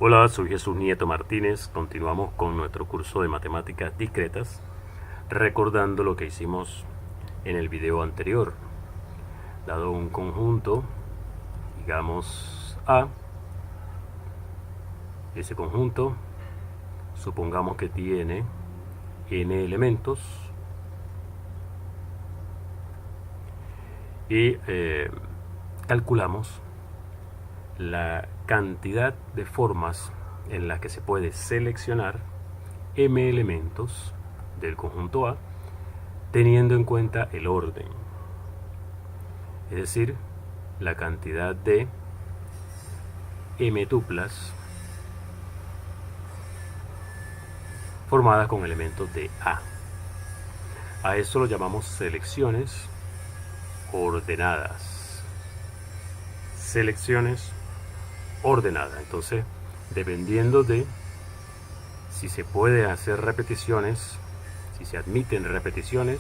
Hola, soy Jesús Nieto Martínez. Continuamos con nuestro curso de matemáticas discretas, recordando lo que hicimos en el video anterior. Dado un conjunto, digamos A, ese conjunto, supongamos que tiene n elementos y calculamos la cantidad de formas en las que se puede seleccionar m elementos del conjunto A teniendo en cuenta el orden, es decir, la cantidad de m tuplas formadas con elementos de A. A eso lo llamamos selecciones ordenadas. Selecciones ordenadas. Entonces, dependiendo de si se puede hacer repeticiones, si se admiten repeticiones,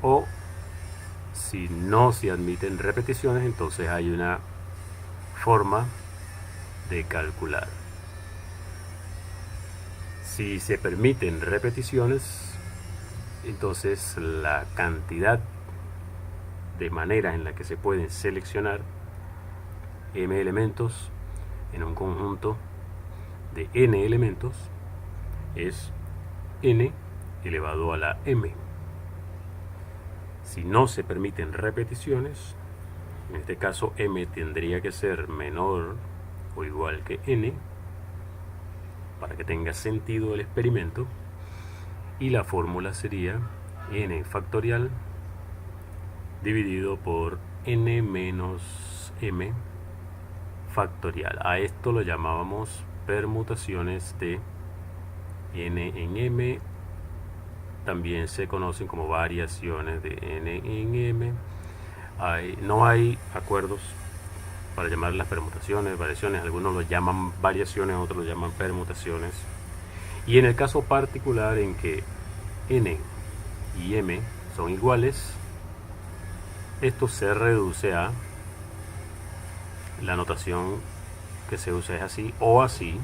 o si no se admiten repeticiones, entonces hay una forma de calcular. Si se permiten repeticiones, entonces la cantidad de maneras en la que se pueden seleccionar m elementos en un conjunto de n elementos es n elevado a la m. Si no se permiten repeticiones, en este caso m tendría que ser menor o igual que n para que tenga sentido el experimento, y la fórmula sería n factorial dividido por n menos m factorial. A esto lo llamábamos permutaciones de n en m. También se conocen como variaciones de n en m. No hay acuerdos para llamar las permutaciones, variaciones. Algunos lo llaman variaciones, otros lo llaman permutaciones. Y en el caso particular en que n y m son iguales, esto se reduce a la notación que se usa es así o así,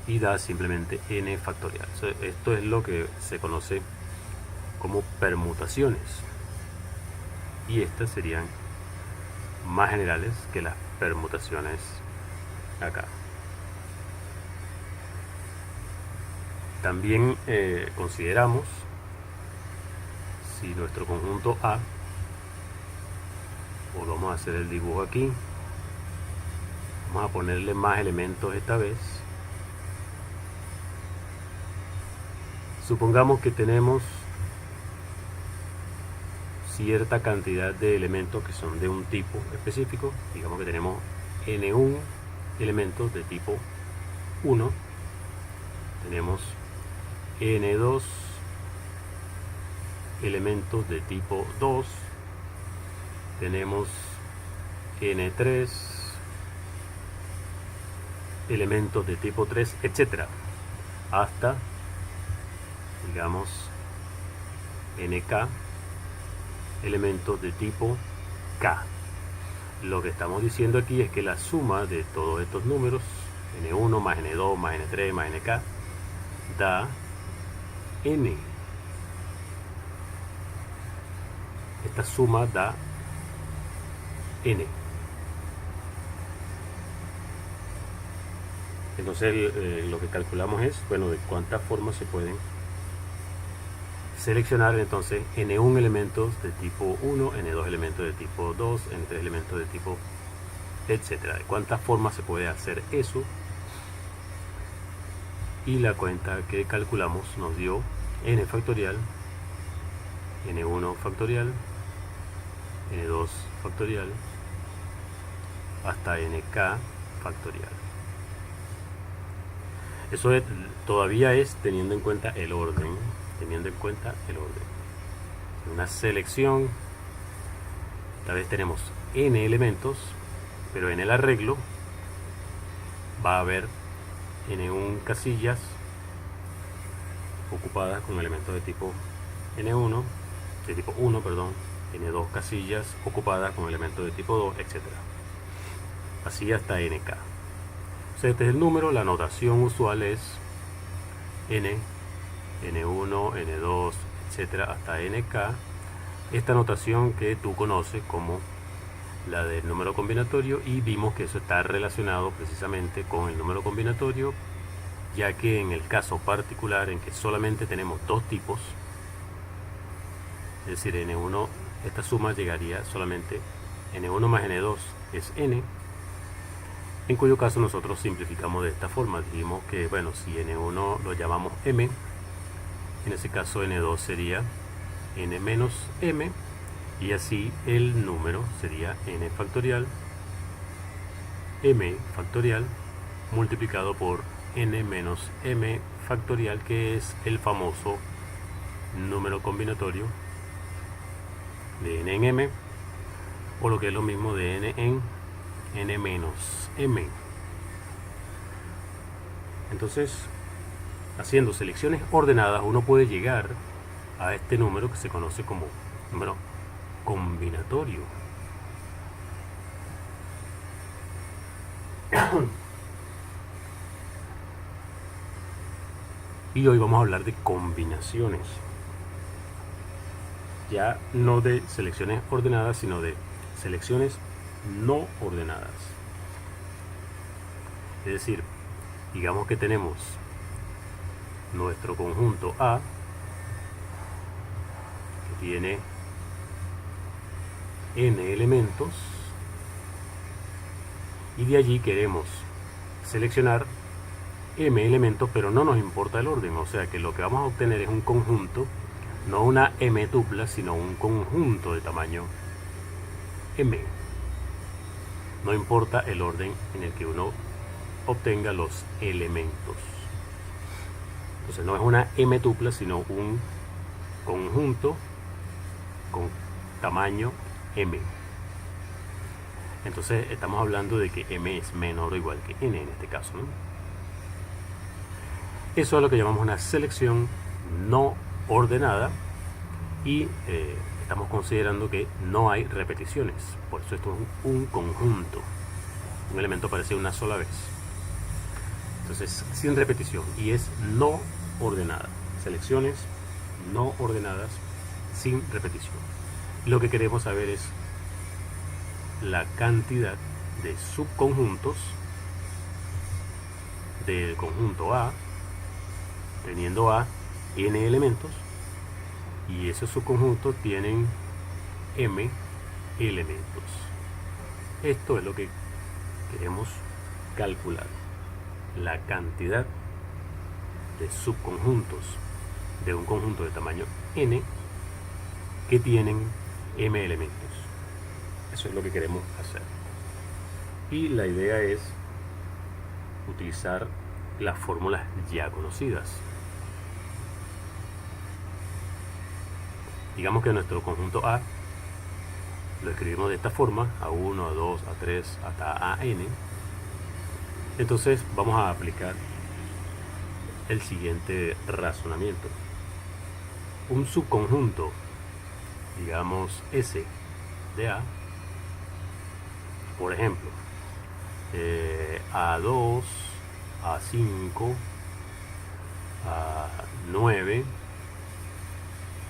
y da simplemente n factorial. Esto es lo que se conoce como permutaciones, y estas serían más generales que las permutaciones acá. También consideramos si nuestro conjunto A, o vamos a hacer el dibujo aquí, vamos a ponerle más elementos esta vez. Supongamos que tenemos cierta cantidad de elementos que son de un tipo específico. Digamos que tenemos n1 elementos de tipo 1, tenemos n2 elementos de tipo 2, tenemos n3 elementos de tipo 3, etcétera, hasta, digamos, nk elementos de tipo k. Lo que estamos diciendo aquí es que la suma de todos estos números, n1 más n2 más n3 más nk, da n. Esta suma da n. Entonces lo que calculamos es, bueno, de cuántas formas se pueden seleccionar entonces n1 elementos de tipo 1, n2 elementos de tipo 2, n3 elementos de tipo, etcétera. De cuántas formas se puede hacer eso, y la cuenta que calculamos nos dio n factorial, n1 factorial, n2 factorial, hasta nk factorial. Eso todavía es teniendo en cuenta el orden. Una selección, esta vez tenemos n elementos, pero en el arreglo va a haber n1 casillas ocupadas con elementos de tipo n1, de tipo 1, perdón, n2 casillas ocupadas con elementos de tipo 2, etc. Así hasta nk. O sea, este es el número, la notación usual es n, n1, n2, etc. hasta nk. Esta notación que tú conoces como la del número combinatorio, y vimos que eso está relacionado precisamente con el número combinatorio, ya que en el caso particular en que solamente tenemos dos tipos, es decir, n1, esta suma llegaría solamente n1 más n2 es n, en cuyo caso nosotros simplificamos de esta forma. Dijimos que, bueno, si n1 lo llamamos m, en ese caso n2 sería n menos m, y así el número sería n factorial, m factorial, multiplicado por n menos m factorial, que es el famoso número combinatorio de n en m, o lo que es lo mismo de n en n menos m. Entonces, haciendo selecciones ordenadas, uno puede llegar a este número que se conoce como número combinatorio. Y hoy vamos a hablar de combinaciones. Ya no de selecciones ordenadas, sino de selecciones no ordenadas. Es decir, digamos que tenemos nuestro conjunto A, que tiene n elementos, y de allí queremos seleccionar m elementos, pero no nos importa el orden. O sea que lo que vamos a obtener es un conjunto, no una m tupla, sino un conjunto de tamaño m. No importa el orden en el que uno obtenga los elementos. Entonces no es una m tupla, sino un conjunto con tamaño m. Entonces estamos hablando de que m es menor o igual que n en este caso, ¿no? Eso es lo que llamamos una selección no ordenada, y estamos considerando que no hay repeticiones. Por eso esto es un conjunto. Un elemento aparece una sola vez. Entonces, sin repetición, y es no ordenada. Selecciones no ordenadas sin repetición. Lo que queremos saber es la cantidad de subconjuntos del conjunto A, teniendo A n elementos, y esos subconjuntos tienen m elementos. Esto es lo que queremos calcular, la cantidad de subconjuntos de un conjunto de tamaño n que tienen m elementos. Eso es lo que queremos hacer. Y la idea es utilizar las fórmulas ya conocidas. Digamos que nuestro conjunto A lo escribimos de esta forma: A1, A2, A3, hasta AN. Entonces vamos a aplicar el siguiente razonamiento. Un subconjunto, digamos S de A, por ejemplo, A2, A5, A9,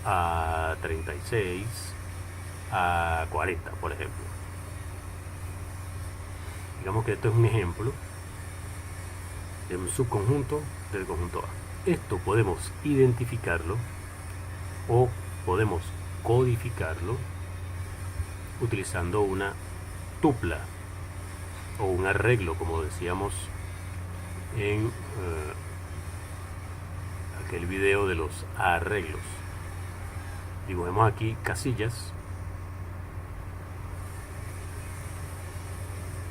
A36, A40, por ejemplo. Digamos que esto es un ejemplo de un subconjunto del conjunto A. Esto podemos identificarlo o podemos codificarlo utilizando una tupla o un arreglo, como decíamos en aquel video de los arreglos. Dibujemos aquí casillas.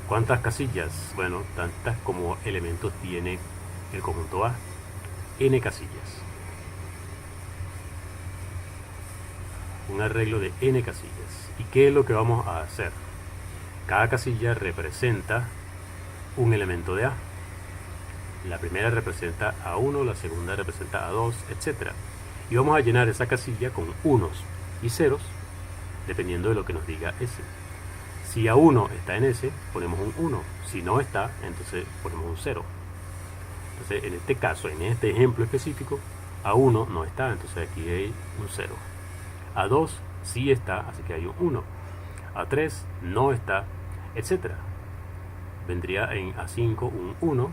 ¿Cuántas casillas? Bueno, tantas como elementos tiene el conjunto A. N casillas. Un arreglo de n casillas. ¿Y qué es lo que vamos a hacer? Cada casilla representa un elemento de A. La primera representa A1, la segunda representa A2, etc. Y vamos a llenar esa casilla con unos y ceros dependiendo de lo que nos diga S. Si A1 está en S, ponemos un 1. Si no está, entonces ponemos un 0. Entonces, en este caso, en este ejemplo específico, A1 no está, entonces aquí hay un 0. A2 sí está, así que hay un 1. A3 no está, etc. Vendría en A5 un 1,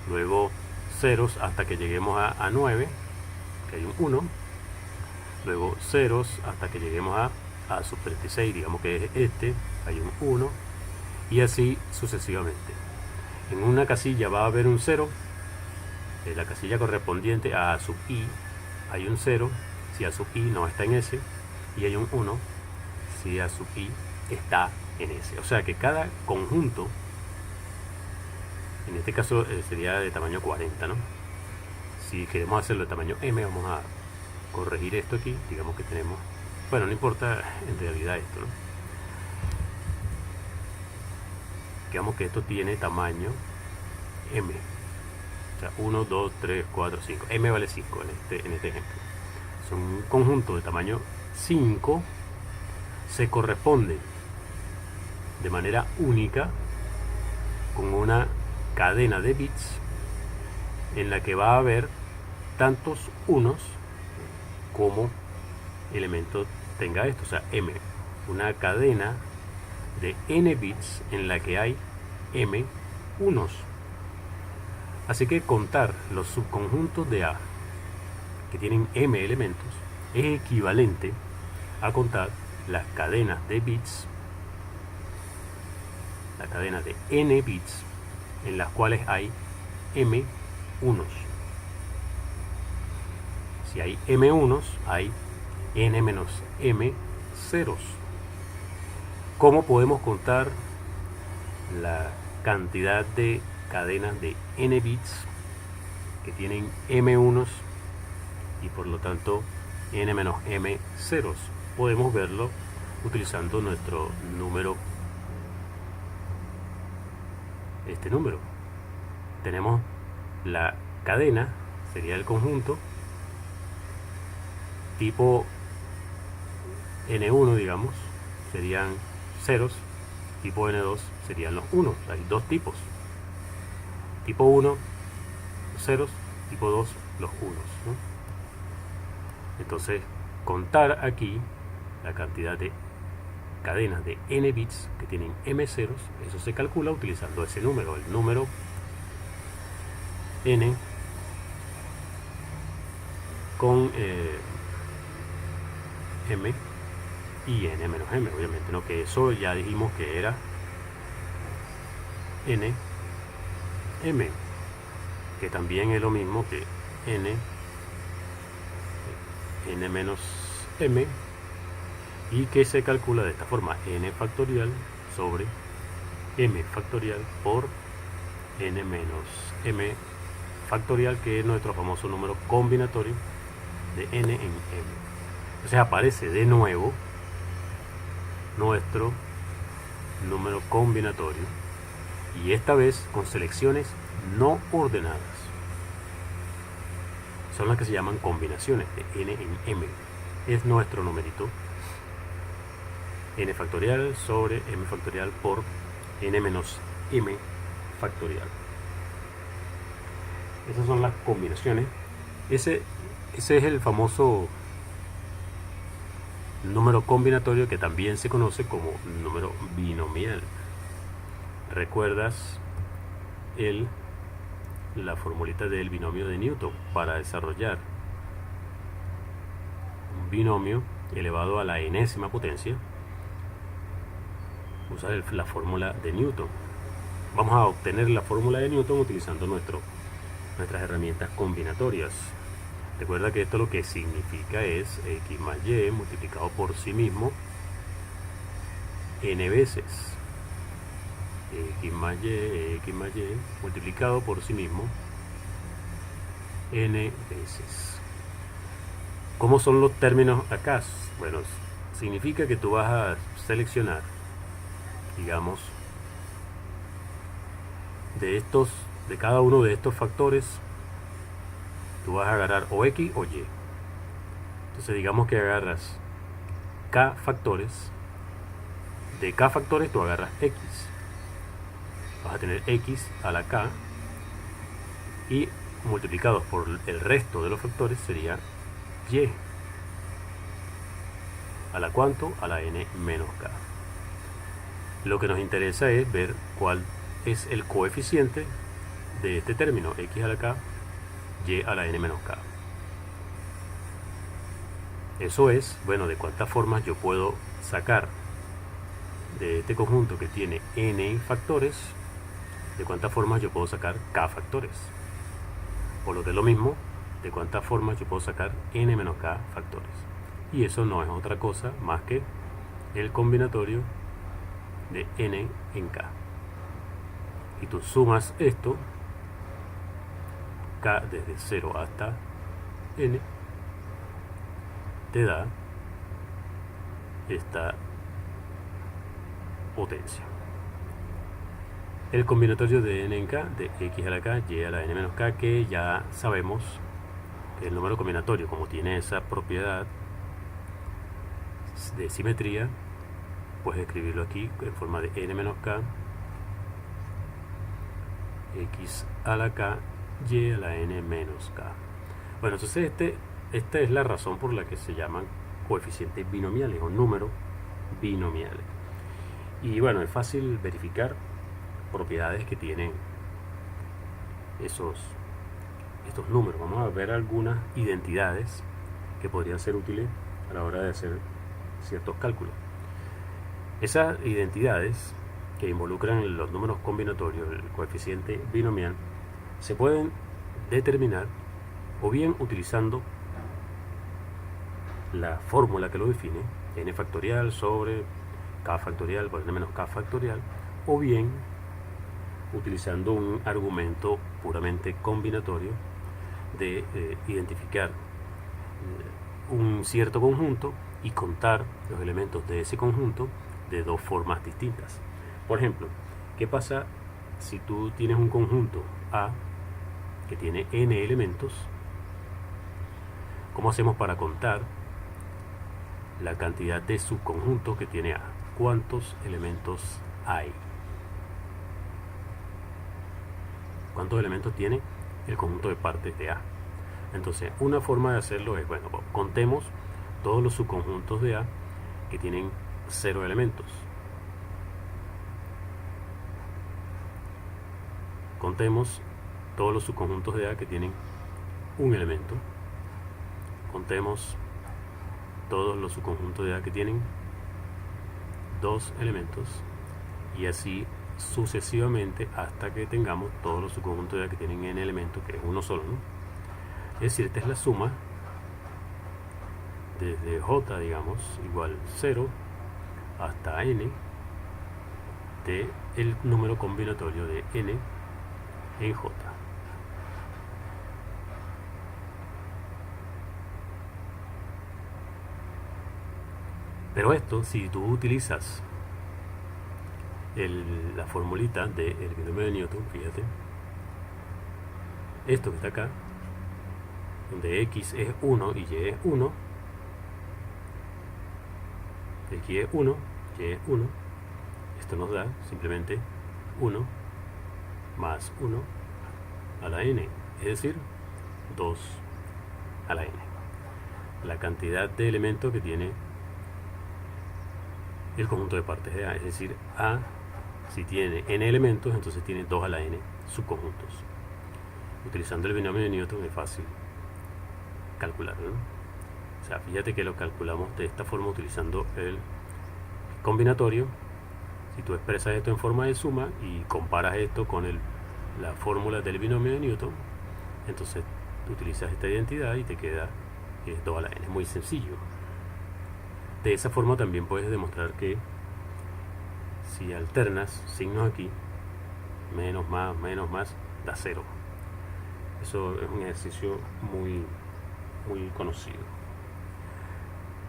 luego ceros hasta que lleguemos a A9, que hay un 1, luego ceros hasta que lleguemos a A36, digamos que es este, hay un 1, y así sucesivamente. En una casilla va a haber un 0, en la casilla correspondiente a A sub i hay un 0, si A sub i no está en S, y hay un 1, si A sub i está en S. O sea que cada conjunto, en este caso sería de tamaño 40, ¿no? Si queremos hacerlo de tamaño M, vamos a corregir esto aquí, digamos que tenemos, bueno, no importa en realidad esto, ¿no? Digamos que esto tiene tamaño M, o sea, 1, 2, 3, 4, 5, M vale 5 en este ejemplo. Son un conjunto de tamaño 5, se corresponde de manera única con una cadena de bits en la que va a haber tantos unos como elemento tenga esto, o sea, M, una cadena de n bits en la que hay m unos. Así que contar los subconjuntos de A que tienen m elementos es equivalente a contar las cadenas de bits, la cadena de n bits en las cuales hay m unos. Si hay m unos, hay n menos m ceros. ¿Cómo podemos contar la cantidad de cadenas de n bits que tienen m unos y por lo tanto n menos m ceros? Podemos verlo utilizando nuestro número, este número. Tenemos la cadena, sería el conjunto tipo n1, digamos, serían ceros, tipo n2 serían los unos. Hay dos tipos, tipo 1 ceros, tipo 2 los unos, ¿no? Entonces contar aquí la cantidad de cadenas de n bits que tienen m ceros, eso se calcula utilizando ese número, el número n con m y n menos m, obviamente, ¿no? Que eso ya dijimos que era n m, que también es lo mismo que n menos m, y que se calcula de esta forma: n factorial sobre m factorial por n menos m factorial, que es nuestro famoso número combinatorio de n en m. Entonces aparece de nuevo nuestro número combinatorio, y esta vez con selecciones no ordenadas. Son las que se llaman combinaciones de n en m. Es nuestro numerito n factorial sobre m factorial por n menos m factorial. Esas son las combinaciones. Ese es el famoso número combinatorio, que también se conoce como número binomial. ¿Recuerdas la formulita del binomio de Newton? Para desarrollar un binomio elevado a la enésima potencia, usar la fórmula de Newton. Vamos a obtener la fórmula de Newton utilizando nuestras herramientas combinatorias. Recuerda que esto lo que significa es x más y multiplicado por sí mismo n veces. X más y multiplicado por sí mismo n veces. ¿Cómo son los términos acá? Bueno, significa que tú vas a seleccionar, digamos, de cada uno de estos factores, tú vas a agarrar o x o y. Entonces digamos que agarras k factores. De k factores tú agarras x. Vas a tener x a la k y multiplicados por el resto de los factores sería y. ¿A la cuánto? A la n menos k. Lo que nos interesa es ver cuál es el coeficiente de este término, x a la k, y a la n menos k. Eso es, bueno, de cuántas formas yo puedo sacar de este conjunto que tiene n factores, de cuántas formas yo puedo sacar k factores. Por lo que es lo mismo, de cuántas formas yo puedo sacar n menos k factores. Y eso no es otra cosa más que el combinatorio de n en k. Y tú sumas esto, k desde 0 hasta n, te da esta potencia. El combinatorio de n en k, de x a la k, y a la n menos k, que ya sabemos que el número combinatorio, como tiene esa propiedad de simetría, puedes escribirlo aquí en forma de n menos k, x a la k, y a la n menos k. Bueno, entonces esta es la razón por la que se llaman coeficientes binomiales o números binomiales. Y bueno, es fácil verificar propiedades que tienen estos números. Vamos a ver algunas identidades que podrían ser útiles a la hora de hacer ciertos cálculos. Esas identidades que involucran los números combinatorios, el coeficiente binomial, se pueden determinar o bien utilizando la fórmula que lo define, n factorial sobre k factorial por n menos k factorial, o bien utilizando un argumento puramente combinatorio de identificar un cierto conjunto y contar los elementos de ese conjunto de dos formas distintas. Por ejemplo, ¿qué pasa si tú tienes un conjunto A que tiene n elementos? ¿Cómo hacemos para contar la cantidad de subconjuntos que tiene A? ¿Cuántos elementos hay? ¿Cuántos elementos tiene el conjunto de partes de A? Entonces, una forma de hacerlo es, bueno, contemos todos los subconjuntos de A que tienen 0 elementos. Contemos todos los subconjuntos de A que tienen un elemento. Contemos todos los subconjuntos de A que tienen 2 elementos. Y así sucesivamente hasta que tengamos todos los subconjuntos de A que tienen n elementos, que es uno solo, ¿no? Es decir, esta es la suma desde j, digamos, igual 0 hasta n de el número combinatorio de n en j. Pero esto, si tú utilizas la formulita del binomio de Newton, fíjate, esto que está acá, donde x es 1 y y es 1, x es 1, y es 1, esto nos da simplemente 1 más 1 a la n, es decir, 2 a la n. La cantidad de elementos que tiene el conjunto de partes de A, es decir, A, si tiene n elementos, entonces tiene 2 a la n subconjuntos. Utilizando el binomio de Newton es fácil calcularlo, ¿no? O sea, fíjate que lo calculamos de esta forma utilizando el combinatorio. Si tú expresas esto en forma de suma y comparas esto con la fórmula del binomio de Newton, entonces utilizas esta identidad y te queda que es 2 a la n. Es muy sencillo. De esa forma también puedes demostrar que si alternas signos aquí, menos más, da 0. Eso es un ejercicio muy conocido.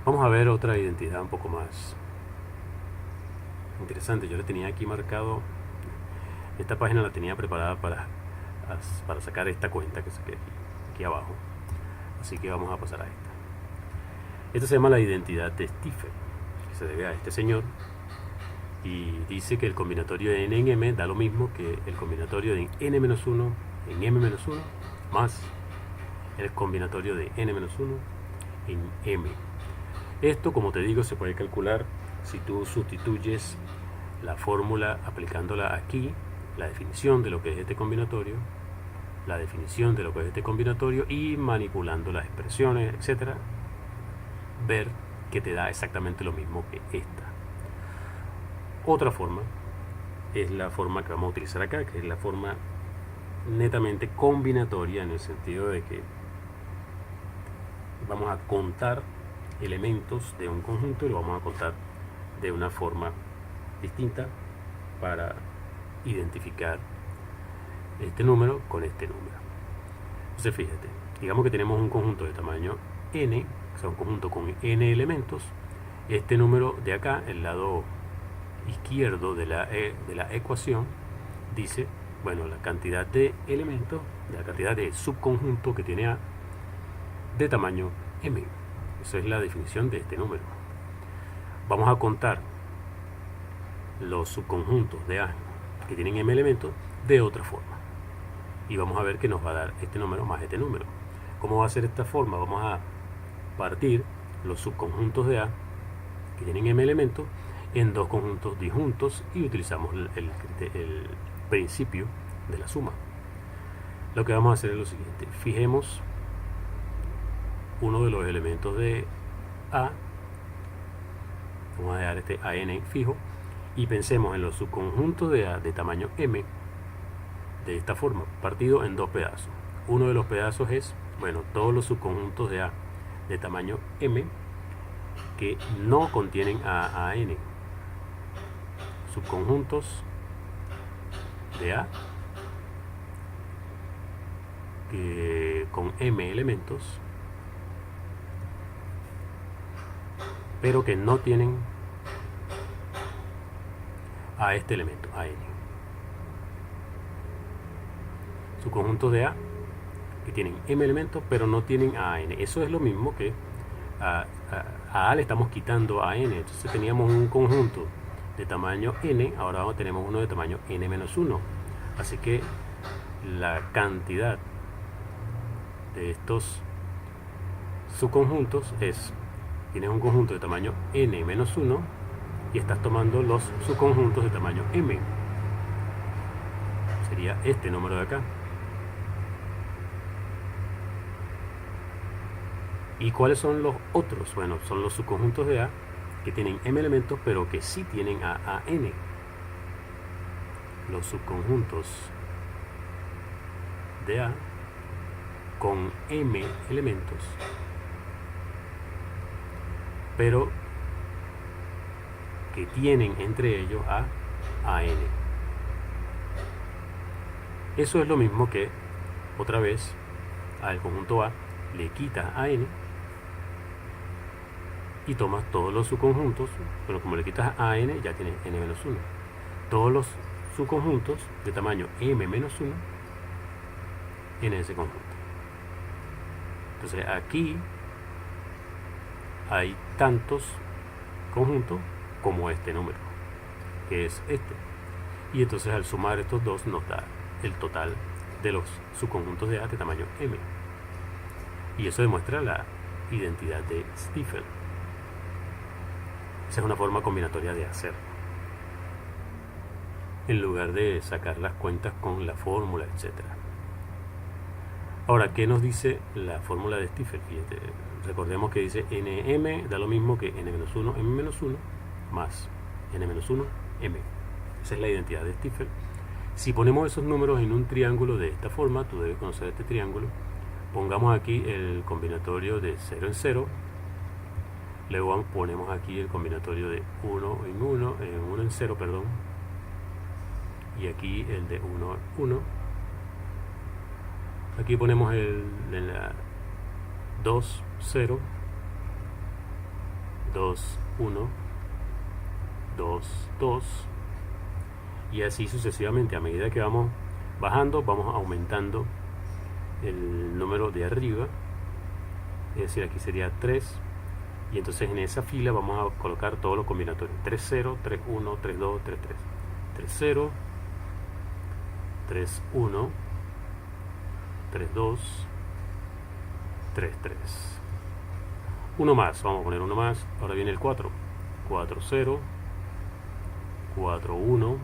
Vamos a ver otra identidad un poco más interesante. Yo le tenía aquí marcado, esta página la tenía preparada para sacar esta cuenta que saqué aquí abajo. Así que vamos a pasar a esta. Esta se llama la identidad de Stiefel. se debe a este señor, y dice que el combinatorio de n en m da lo mismo que el combinatorio de n-1 en m-1 más el combinatorio de n-1 en m. Esto, como te digo, se puede calcular si tú sustituyes la fórmula aplicándola aquí, la definición de lo que es este combinatorio, la definición de lo que es este combinatorio, y manipulando las expresiones, etcétera, ver que te da exactamente lo mismo que esta. Otra forma es la forma que vamos a utilizar acá, que es la forma netamente combinatoria, en el sentido de que vamos a contar elementos de un conjunto y lo vamos a contar de una forma distinta para identificar este número con este número. Entonces fíjate, digamos que tenemos un conjunto de tamaño n, o sea, un conjunto con n elementos. Este número de acá, el lado izquierdo de la ecuación, dice, bueno, la cantidad de elementos, la cantidad de subconjunto que tiene A de tamaño m. Esa es la definición de este número. Vamos a contar los subconjuntos de A que tienen m elementos de otra forma, y vamos a ver que nos va a dar este número más este número. ¿Cómo va a ser esta forma? Vamos a partir los subconjuntos de A que tienen m elementos en dos conjuntos disjuntos y utilizamos el principio de la suma. Lo que vamos a hacer es lo siguiente: fijemos uno de los elementos de A, vamos a dejar este AN fijo, y pensemos en los subconjuntos de A de tamaño m de esta forma, partido en dos pedazos. Uno de los pedazos es, bueno, todos los subconjuntos de A de tamaño m que no contienen a AN. Subconjuntos de A que con m elementos, pero que no tienen a este elemento, a n. Subconjuntos de A que tienen m elementos, pero no tienen a n. Eso es lo mismo que a A le estamos quitando a n. Entonces teníamos un conjunto de tamaño n, ahora tenemos uno de tamaño n-1. Así que la cantidad de estos subconjuntos es, tienes un conjunto de tamaño n-1 y estás tomando los subconjuntos de tamaño m. Sería este número de acá. ¿Y cuáles son los otros? Bueno, son los subconjuntos de A que tienen m elementos, pero que sí tienen a n. Los subconjuntos de A con m elementos, pero que tienen entre ellos a n. Eso es lo mismo que, otra vez, al conjunto A le quitas a n y tomas todos los subconjuntos. Bueno, como le quitas a n, ya tienes n-1. Todos los subconjuntos de tamaño m-1 en ese conjunto. Entonces aquí hay tantos conjuntos como este número, que es este. Y entonces al sumar estos dos nos da el total de los subconjuntos de A de tamaño m. Y eso demuestra la identidad de Stiefel. Esa es una forma combinatoria de hacer, en lugar de sacar las cuentas con la fórmula, etc. Ahora, ¿qué nos dice la fórmula de Stiefel? Fíjate, recordemos que dice nm da lo mismo que n-1 m-1 más n-1 m. Esa es la identidad de Stiefel. Si ponemos esos números en un triángulo de esta forma, tú debes conocer este triángulo. Pongamos aquí el combinatorio de 0 en 0. Luego ponemos aquí el combinatorio de 1 en 1, 1 en 0, perdón. Y aquí el de 1 en 1. Aquí ponemos el 2, 0, 2, 1, 2, 2. Y así sucesivamente. A medida que vamos bajando, vamos aumentando el número de arriba. Es decir, aquí sería 3, Y entonces en esa fila vamos a colocar todos los combinatorios: 3-0, 3-1, 3-2, 3-3. 3-0, 3-1, 3-2, 3-3. Uno más, vamos a poner uno más. Ahora viene el 4. 4-0, 4-1,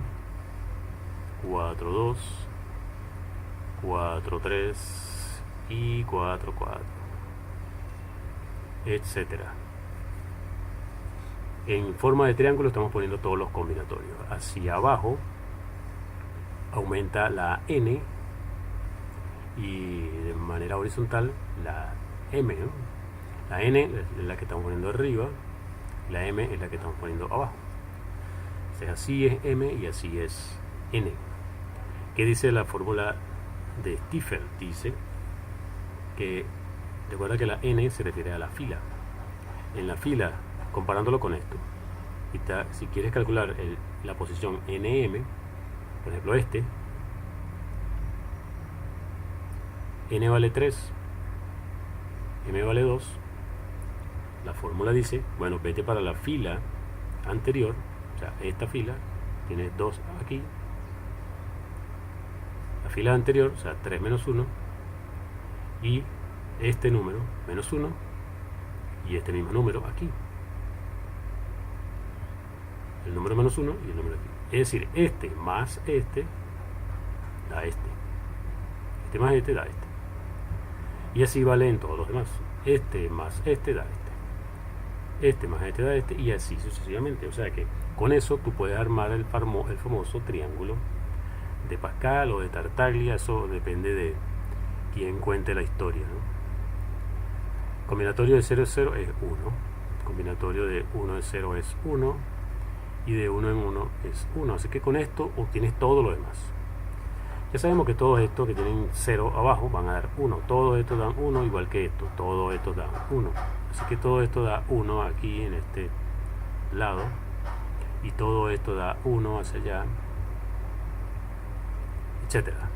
4-2, 4-3 y 4-4, etcétera. En forma de triángulo estamos poniendo todos los combinatorios. Hacia abajo aumenta la n y de manera horizontal la m, ¿no? La n es la que estamos poniendo arriba, la m es la que estamos poniendo abajo. O sea, así es m y así es n. ¿Qué dice la fórmula de Stifel? Dice que, recuerda que la n se refiere a la fila. En la fila, comparándolo con esto, si quieres calcular la posición nm, por ejemplo n vale 3, m vale 2, la fórmula dice, bueno, vete para la fila anterior, o sea, esta fila, tiene 2 aquí, la fila anterior, o sea, 3 menos 1, y este número, menos 1, y este mismo número aquí. El número menos 1 y el número aquí. Es decir, este más este da este. Este más este da este. Y así vale en todos los demás. Este más este da este. Este más este da este. Y así sucesivamente. O sea que con eso tú puedes armar el famoso triángulo de Pascal o de Tartaglia. Eso depende de quién cuente la historia, ¿no? Combinatorio de 0 es 0 es 1. Combinatorio de 1 es 0 es 1. Y de 1 en 1 es 1. Así que con esto obtienes todo lo demás. Ya sabemos que todos estos que tienen 0 abajo van a dar 1. Todos estos dan 1 igual que esto. Todos estos dan 1. Así que todo esto da 1 aquí en este lado. Y todo esto da 1 hacia allá. Etcétera.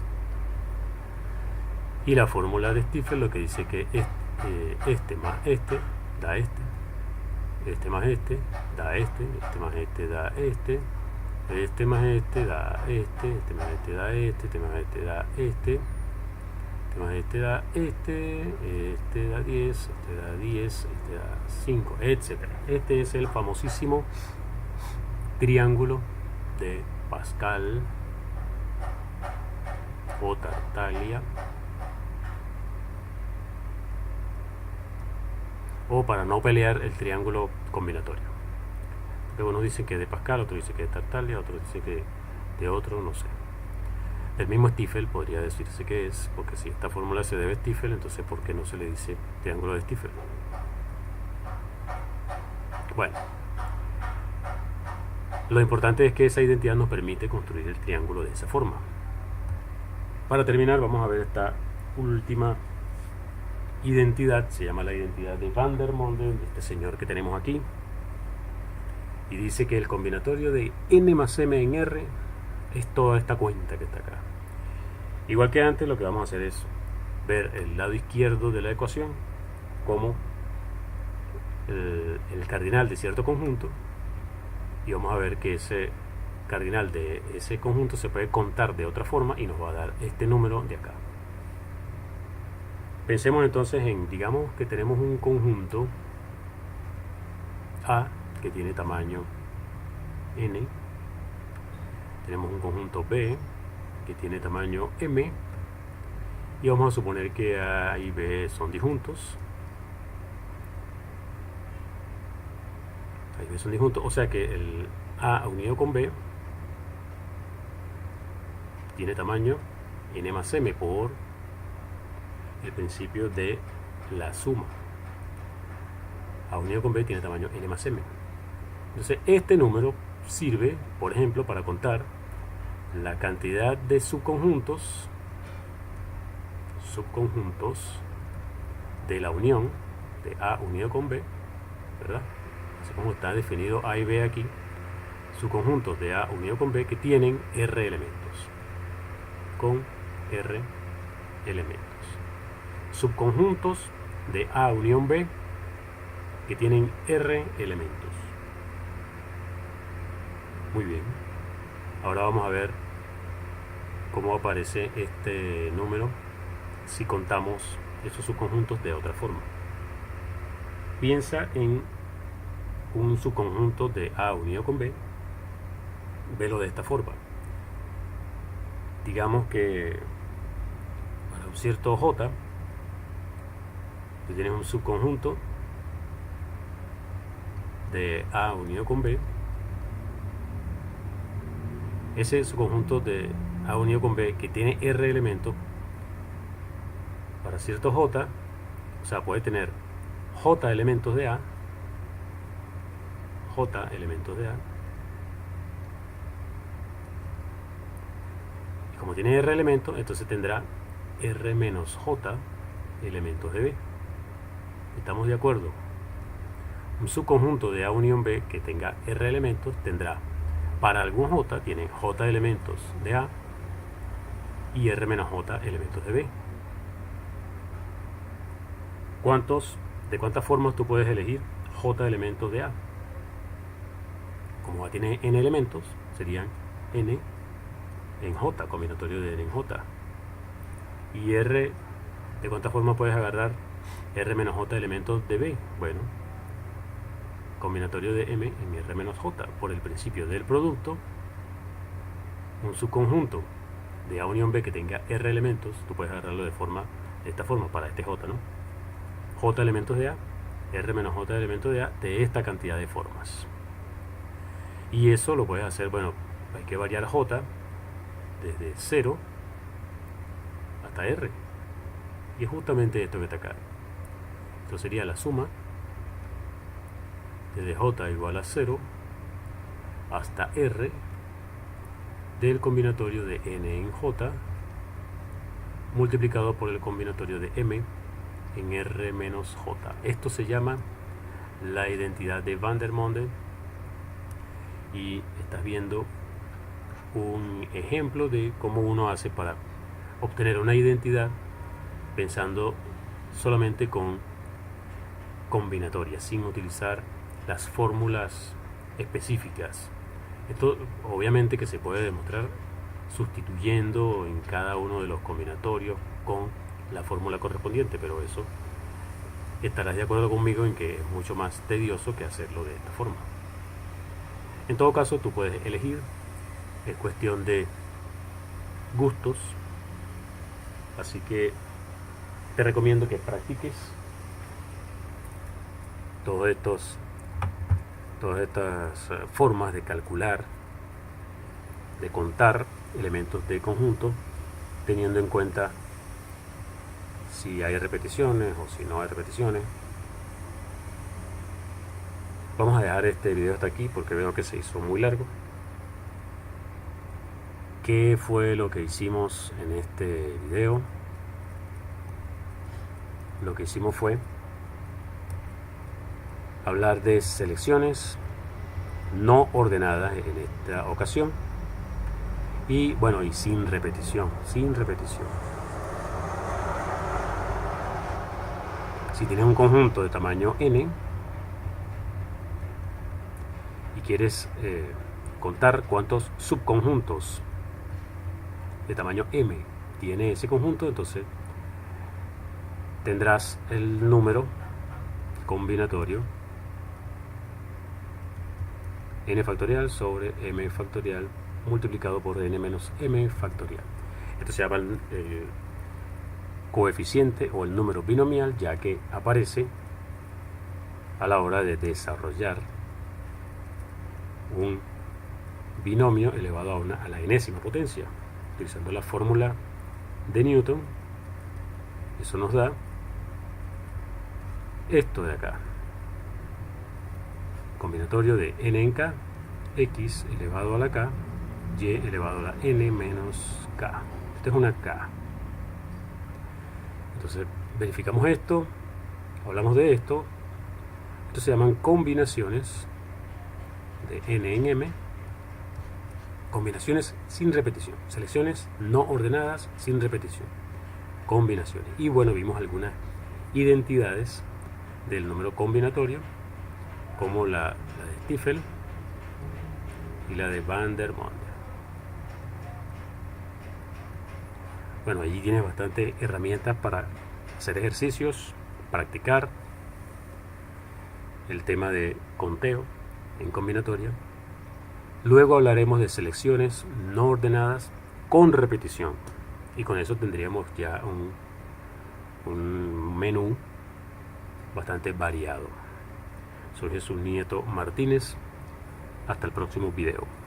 Y la fórmula de Stifel lo que dice que este más este da este. Este más este da este, este más este da este, este más este da este, este más este da este, este más este da este, este más este da este da 10, este da 10, este da 5, etcétera. Este es el famosísimo triángulo de Pascal o Tartaglia, o para no pelear el triángulo combinatorio. Porque unos dicen que es de Pascal, otros dicen que es de Tartaglia, otros dicen que de otro, no sé. El mismo Stifel podría decirse que es, porque si esta fórmula se debe a Stifel, entonces ¿por qué no se le dice triángulo de Stifel? Bueno, lo importante es que esa identidad nos permite construir el triángulo de esa forma. Para terminar, vamos a ver esta última identidad. Se llama la identidad de Van der Monden, de este señor que tenemos aquí, y dice que el combinatorio de n más m en R es toda esta cuenta que está acá. Igual que antes, lo que vamos a hacer es ver el lado izquierdo de la ecuación como el cardinal de cierto conjunto, y vamos a ver que ese cardinal de ese conjunto se puede contar de otra forma y nos va a dar este número de acá. Pensemos entonces en, digamos que tenemos un conjunto A que tiene tamaño n, tenemos un conjunto B que tiene tamaño m, y vamos a suponer que A y B son disjuntos. A y B son disjuntos, o sea que el A unido con B tiene tamaño n más m por el principio de la suma. A unido con B tiene tamaño n más m. Entonces este número sirve, por ejemplo, para contar la cantidad de subconjuntos de la unión de A unido con B, ¿verdad? Así como está definido A y B aquí, subconjuntos de A unido con B que tienen R elementos, con R elementos. Subconjuntos de A unión B que tienen R elementos. Muy bien. Ahora vamos a ver cómo aparece este número si contamos esos subconjuntos de otra forma. Piensa en un subconjunto de A unido con B. Velo de esta forma. Digamos que para un cierto J, tú tienes un subconjunto de A unido con B. Ese subconjunto de A unido con B que tiene R elementos, para cierto J, o sea, puede tener J elementos de A, J elementos de A, y como tiene R elementos, entonces tendrá R menos J elementos de B. ¿Estamos de acuerdo? Un subconjunto de A unión B que tenga R elementos tendrá, para algún J, tiene J elementos de A y R menos J elementos de B. ¿De cuántas formas tú puedes elegir J elementos de A? Como A tiene N elementos, serían N en J, combinatorio de N en J. Y R, ¿de cuántas formas puedes agarrar R menos J elementos de B? Bueno, combinatorio de M en R menos J. Por el principio del producto, un subconjunto de A unión B que tenga R elementos, tú puedes agarrarlo de esta forma para este J, ¿no? J elementos de A, R menos J elementos de A, de esta cantidad de formas. Y eso lo puedes hacer, bueno, hay que variar J desde 0 hasta R. Y es justamente esto que está acá. Esto sería la suma desde J igual a 0 hasta R del combinatorio de N en J multiplicado por el combinatorio de M en R menos J. Esto se llama la identidad de Vandermonde y estás viendo un ejemplo de cómo uno hace para obtener una identidad pensando solamente con combinatorias, sin utilizar las fórmulas específicas. Esto obviamente que se puede demostrar sustituyendo en cada uno de los combinatorios con la fórmula correspondiente, pero eso estarás de acuerdo conmigo en que es mucho más tedioso que hacerlo de esta forma. En todo caso, tú puedes elegir, es cuestión de gustos, así que te recomiendo que practiques todas estas formas de calcular, de contar elementos de conjunto, teniendo en cuenta si hay repeticiones o si no hay repeticiones. Vamos a dejar este video hasta aquí porque veo que se hizo muy largo. ¿Qué fue lo que hicimos en este video? Lo que hicimos fue hablar de selecciones no ordenadas en esta ocasión y bueno, y sin repetición. Si tienes un conjunto de tamaño n y quieres contar cuántos subconjuntos de tamaño m tiene ese conjunto, entonces tendrás el número combinatorio n factorial sobre m factorial multiplicado por n menos m factorial. Esto se llama el coeficiente o el número binomial, ya que aparece a la hora de desarrollar un binomio elevado a la enésima potencia. Utilizando la fórmula de Newton, eso nos da esto de acá, combinatorio de n en k, x elevado a la k, y elevado a la n menos k. Esta es una k. Entonces verificamos esto, hablamos de esto. Esto se llaman combinaciones de n en m, combinaciones sin repetición, selecciones no ordenadas sin repetición, combinaciones. Y bueno, vimos algunas identidades del número combinatorio como la de Stiefel y la de Van der Monde. Bueno, allí tienes bastante herramientas para hacer ejercicios, practicar el tema de conteo en combinatoria. Luego hablaremos de selecciones no ordenadas con repetición. Y con eso tendríamos ya un menú bastante variado. Soy Jesús Nieto Martínez. Hasta el próximo video.